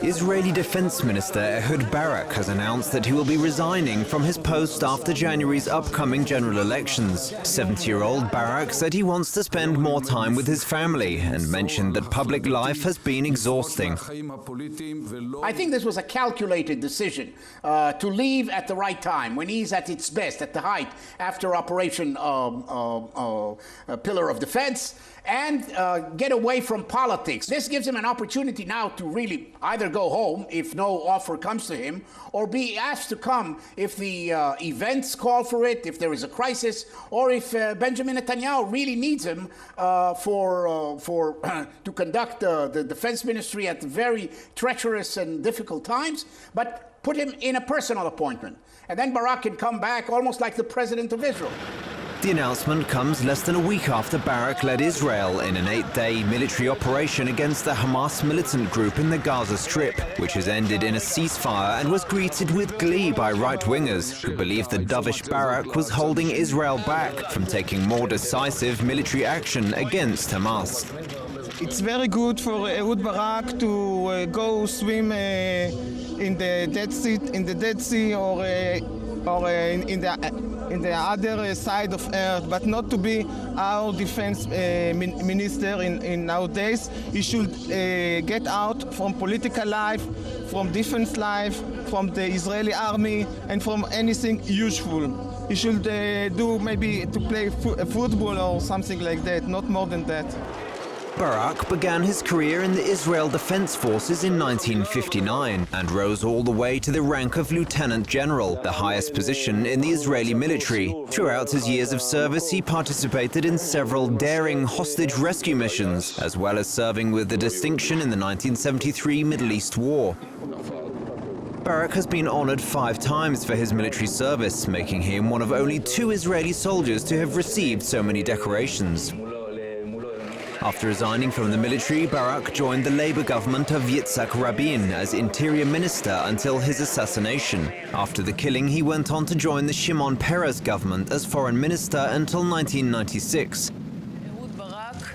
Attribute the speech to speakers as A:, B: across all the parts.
A: Israeli Defence Minister Ehud Barak has announced that he will be resigning from his post after January's upcoming general elections. 70-year-old Barak said he wants to spend more time with his family and mentioned that public life has been exhausting.
B: I think this was a calculated decision to leave at the right time, when he's at its best, at the height, after Operation Pillar of Defense, and get away from politics. This gives him an opportunity now to really either go home if no offer comes to him, or be asked to come if the events call for it, if there is a crisis, or if Benjamin Netanyahu really needs him to conduct the defense ministry at very treacherous and difficult times, but put him in a personal appointment. And then Barak can come back almost like the president of Israel.
A: The announcement comes less than a week after Barak led Israel in an 8-day military operation against the Hamas militant group in the Gaza Strip, which has ended in a ceasefire and was greeted with glee by right-wingers who believe that dovish Barak was holding Israel back from taking more decisive military action against Hamas.
C: It's very good for Ehud Barak to go swim in the Dead Sea, or in the other side of earth, but not to be our defense minister in nowadays. He should get out from political life, from defense life, from the Israeli army, and from anything useful. He should do maybe to play football or something like that, not more than that.
A: Barak began his career in the Israel Defense Forces in 1959 and rose all the way to the rank of Lieutenant General, the highest position in the Israeli military. Throughout his years of service, he participated in several daring hostage rescue missions, as well as serving with the distinction in the 1973 Middle East War. Barak has been honored 5 times for his military service, making him one of only 2 Israeli soldiers to have received so many decorations. After resigning from the military, Barak joined the Labour government of Yitzhak Rabin as interior minister until his assassination. After the killing, he went on to join the Shimon Peres government as foreign minister until 1996.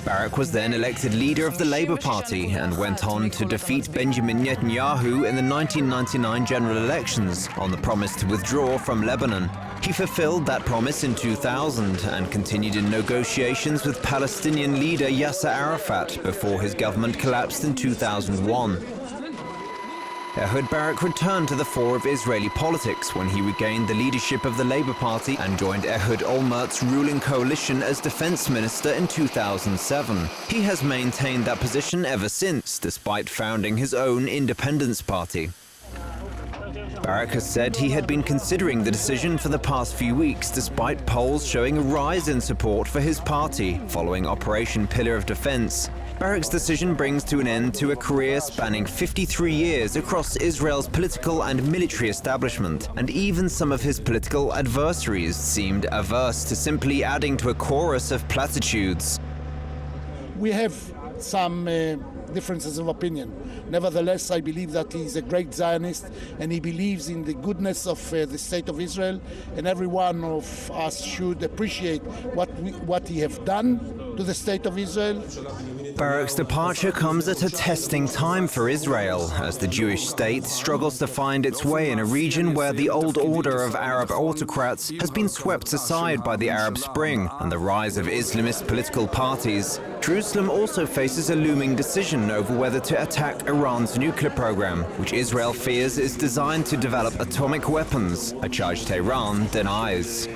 A: Barak was then elected leader of the Labour Party and went on to defeat Benjamin Netanyahu in the 1999 general elections on the promise to withdraw from Lebanon. He fulfilled that promise in 2000 and continued in negotiations with Palestinian leader Yasser Arafat before his government collapsed in 2001. Ehud Barak returned to the fore of Israeli politics when he regained the leadership of the Labour Party and joined Ehud Olmert's ruling coalition as defence minister in 2007. He has maintained that position ever since, despite founding his own independence party. Barak has said he had been considering the decision for the past few weeks, despite polls showing a rise in support for his party following Operation Pillar of Defense. Barak's decision brings to an end to a career spanning 53 years across Israel's political and military establishment, and even some of his political adversaries seemed averse to simply adding to a chorus of platitudes.
D: We have some differences of opinion. Nevertheless, I believe that he is a great Zionist and he believes in the goodness of the state of Israel, and every one of us should appreciate what he has done to the state of Israel.
A: Barak's departure comes at a testing time for Israel, as the Jewish state struggles to find its way in a region where the old order of Arab autocrats has been swept aside by the Arab Spring and the rise of Islamist political parties. Jerusalem also faces a looming decision over whether to attack Iran's nuclear program, which Israel fears is designed to develop atomic weapons, a charge Tehran denies.